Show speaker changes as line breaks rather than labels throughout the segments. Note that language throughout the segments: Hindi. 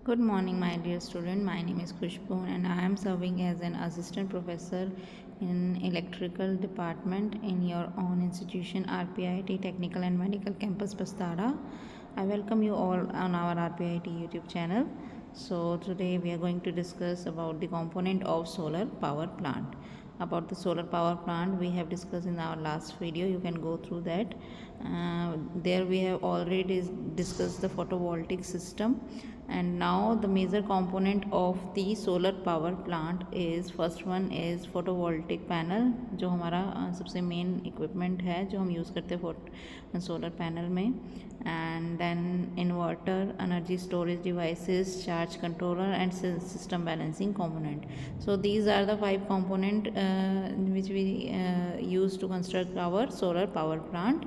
Good morning, my dear student. My name is Khushbu and I am serving as an assistant professor in electrical department in your own institution RPIT Technical and Medical Campus Pastara. I welcome you all on our RPIT YouTube channel. So today we are going to discuss about the component of solar power plant. About the solar power plant we have discussed in our last video. You can go through that. There we have already discussed the photovoltaic system, and now the major component of the solar power plant is first one is photovoltaic panel, जो हमारा सबसे मेन इक्विपमेंट है जो हम यूज़ करते हैं सोलर पैनल में. And then inverter, energy storage devices, charge controller and system balancing component. So these are the 5 component which we use to construct our solar power plant.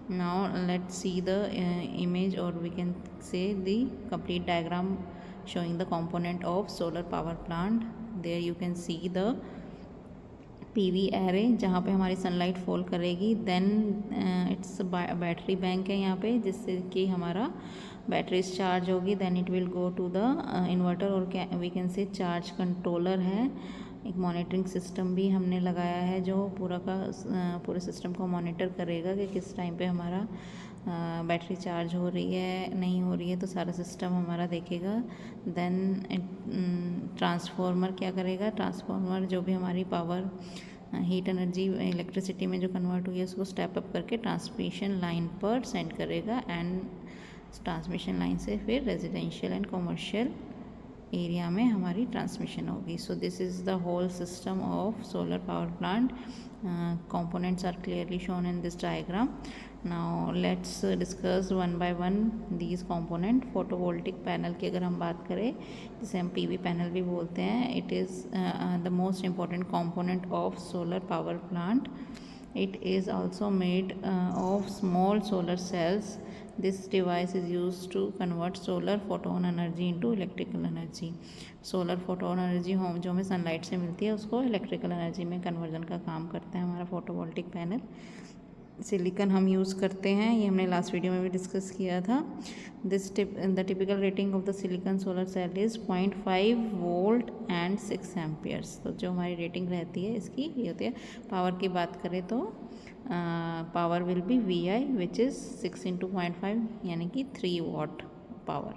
Now let's see the image, or we can say the complete diagram showing the component of solar power plant. There you can see the PV array जहाँ पे हमारी सनलाइट फॉल करेगी. देन इट्स बैटरी बैंक है यहाँ पे, जिससे कि हमारा बैटरी चार्ज होगी. Then it will go to the inverter, और we can say charge controller है. एक मॉनिटरिंग सिस्टम भी हमने लगाया है जो पूरे सिस्टम को मॉनिटर करेगा कि किस टाइम पे हमारा बैटरी चार्ज हो रही है, नहीं हो रही है, तो सारा सिस्टम हमारा देखेगा. देन ट्रांसफार्मर क्या करेगा, ट्रांसफार्मर जो भी हमारी पावर हीट एनर्जी इलेक्ट्रिसिटी में जो कन्वर्ट हुई है उसको स्टेप अप करके ट्रांसमिशन लाइन पर सेंड करेगा, एंड ट्रांसमिशन लाइन से फिर रेजिडेंशियल एंड कॉमर्शियल एरिया में हमारी ट्रांसमिशन होगी. So this is the whole system of solar power plant. components are clearly shown in this diagram. Now let's discuss one by one these component. Photovoltaic panel की अगर हम बात करें, जिसे हम PV पैनल भी बोलते हैं, it is the most important component of solar power plant. It is also made of small solar cells. This device is used to convert solar photon energy into electrical energy. Solar photon energy जो हमें सनलाइट से मिलती है उसको इलेक्ट्रिकल एनर्जी में कन्वर्जन का काम करता है हमारा फोटोवोल्टिक पैनल. सिलिकॉन हम यूज़ करते हैं, ये हमने लास्ट वीडियो में भी डिस्कस किया था. The typical rating of the silicon solar cell is 0.5 volt and 6 amperes. तो जो हमारी रेटिंग रहती है इसकी ये होती है. पावर की बात करें तो power will be VI which is 6 × 0.5 यानी कि 3 वाट पावर.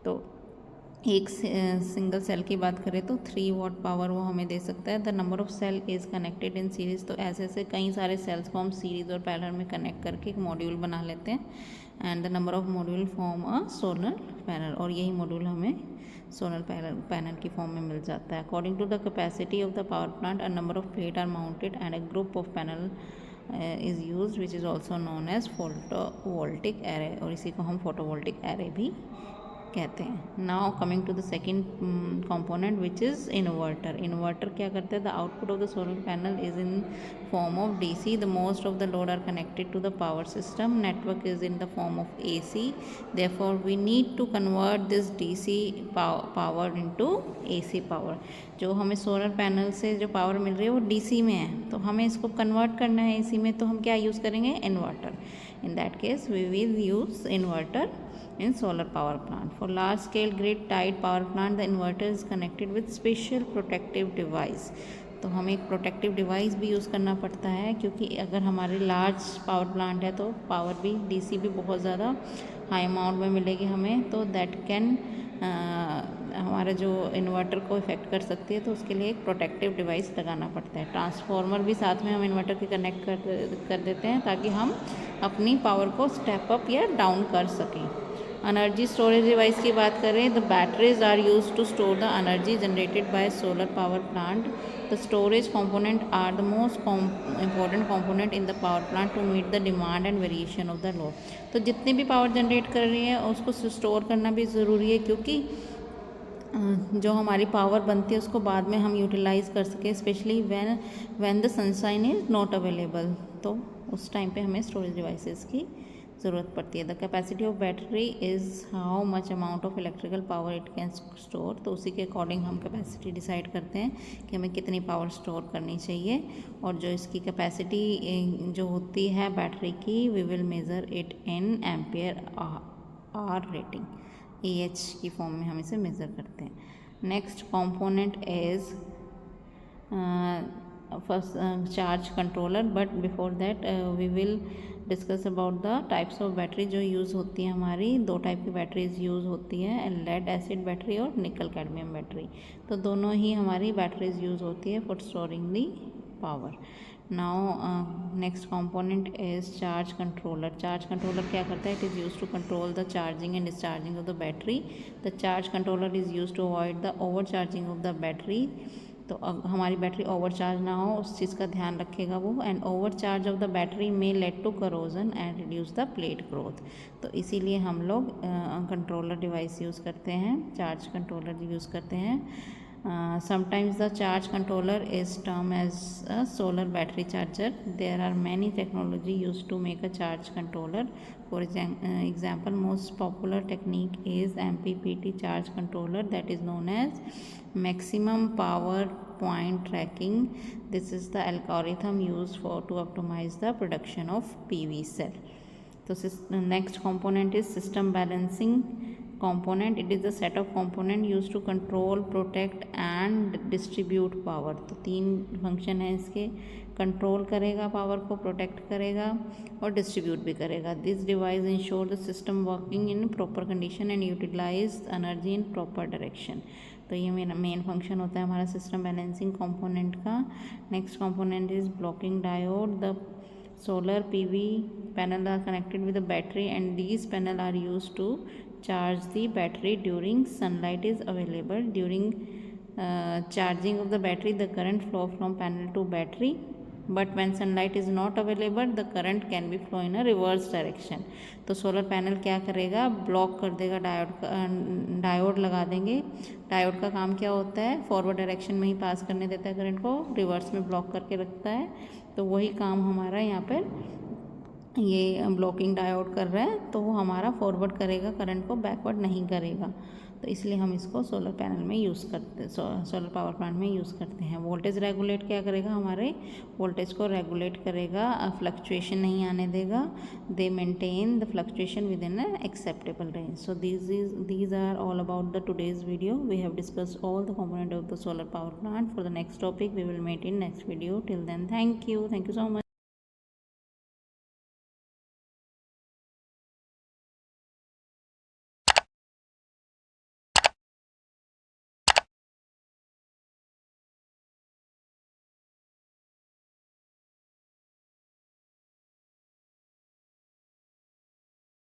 तो एक सिंगल सेल की बात करें तो 3 वाट पावर वो हमें दे सकता है. The number of cell is connected in series. तो ऐसे कई सारे सेल्स को हम सीरीज़ और पैरेलल में कनेक्ट करके एक मॉड्यूल बना लेते हैं. And the number of module form a solar panel, और यही मॉड्यूल हमें सोलर पैनल की फॉर्म में मिल जाता है. According to the capacity of the power plant, a number of plate are mounted and a group of panel is use which is also known as photovoltaic array, और इसी को हम फोटोवोल्टिक एरे भी कहते हैं. Now coming to the second component which is inverter. Inverter क्या करता है, the output of the solar panel is in form of DC. The most of the load are connected to the power system. Network is in the form of AC. Therefore we need to convert this DC power into AC power. जो हमें सोलर पैनल से जो पावर मिल रही है वो DC में है, तो हमें इसको कन्वर्ट करना है AC में, तो हम क्या यूज़ करेंगे, inverter. In that case we will use inverter in solar power plant. For large scale grid tied power plant, the inverter is connected with special protective device. तो हमें एक प्रोटेक्टिव डिवाइस भी यूज़ करना पड़ता है, क्योंकि अगर हमारे लार्ज पावर प्लांट है तो पावर भी DC भी बहुत ज़्यादा हाई अमाउंट में मिलेगी हमें, तो दैट कैन हमारा जो इन्वर्टर को इफेक्ट कर सकती है, तो उसके लिए एक प्रोटेक्टिव डिवाइस लगाना पड़ता है. ट्रांसफार्मर भी साथ में हम इन्वर्टर के कनेक्ट कर देते हैं ताकि हम अपनी पावर को स्टेप अप या डाउन कर सकें. एनर्जी स्टोरेज डिवाइस की बात करें, the batteries are use to store the energy generated by solar power plant. The storage component are the most important component in the power plant to meet the demand and variation of the load. तो जितनी भी पावर जनरेट कर रही है उसको स्टोर करना भी ज़रूरी है, क्योंकि जो हमारी पावर बनती है उसको बाद में हम यूटिलाइज़ कर सकें, specially when the sunshine is not available. तो उस टाइम पे हमें स्टोरेज डिवाइसेस की ज़रूरत पड़ती है. The capacity of battery is how much amount of electrical power it can store. तो उसी के अकॉर्डिंग हम कैपेसिटी डिसाइड करते हैं कि हमें कितनी पावर स्टोर करनी चाहिए. और जो इसकी कैपेसिटी जो होती है बैटरी की, we will measure it in ampere hour rating. AH की फॉर्म में हम इसे मेज़र करते हैं. Next component is first charge controller, but before that we will discuss about the types of battery जो यूज़ होती हैं. हमारी दो टाइप की बैटरीज यूज़ होती हैं, लेड एसिड बैटरी और निकल कैडमियम बैटरी. तो दोनों ही हमारी बैटरीज यूज़ होती है for storing the power. Now next component is charge controller. Charge controller क्या करता है? It is use to control the charging and discharging of the battery. The charge controller is use to avoid the over charging of the battery. तो हमारी बैटरी ओवर चार्ज ना हो उस चीज़ का ध्यान रखेगा वो. And over charge of the battery में lead to corrosion and reduce the plate growth. तो इसीलिए हम लोग कंट्रोलर डिवाइस यूज़ करते हैं, चार्ज कंट्रोलर यूज़ करते हैं. Sometimes the charge controller is termed as a solar battery charger. There are many technology used to make a charge controller. For example, most popular technique is MPPT charge controller, that is known as maximum power point tracking. This is the algorithm used to optimize the production of PV cell. So next component is system balancing component. It is the set of component used to control, protect and distribute power. तो तीन फंक्शन है इसके. कंट्रोल करेगा पावर को, प्रोटेक्ट करेगा और डिस्ट्रीब्यूट भी करेगा. This device ensure the system working in proper condition and utilise energy in proper direction. तो ये मेन फंक्शन होता है हमारा सिस्टम बैलेंसिंग कंपोनेंट का. Next component is blocking diode. The solar PV panel are connected with the battery and these panel are used to charge the battery during sunlight is available. During charging of the battery, the current flow from panel to battery, but when sunlight is not available, the current can be flow in a reverse direction. तो सोलर पैनल क्या करेगा? ब्लॉक कर देगा डायोड लगा देंगे. डायोड का काम क्या होता है? फॉरवर्ड डायरेक्शन में ही पास करने देता है करंट को, रिवर्स में ब्लॉक करके रखता है. तो वही काम हमारा यहाँ पर ये ब्लॉकिंग डायोड कर रहा है. तो वो हमारा फॉरवर्ड करेगा करंट को, बैकवर्ड नहीं करेगा. तो इसलिए हम इसको सोलर पैनल में यूज़ करते, सोलर पावर प्लांट में यूज़ करते हैं. वोल्टेज रेगुलेट क्या करेगा? हमारे वोल्टेज को रेगुलेट करेगा, फ्लक्चुएशन नहीं आने देगा. दे maintain the fluctuation with in an acceptable range. So these are all about the today's video. We have discussed all the component of the solar power plant. For the next topic we will meet in next video. Till then, thank you so much.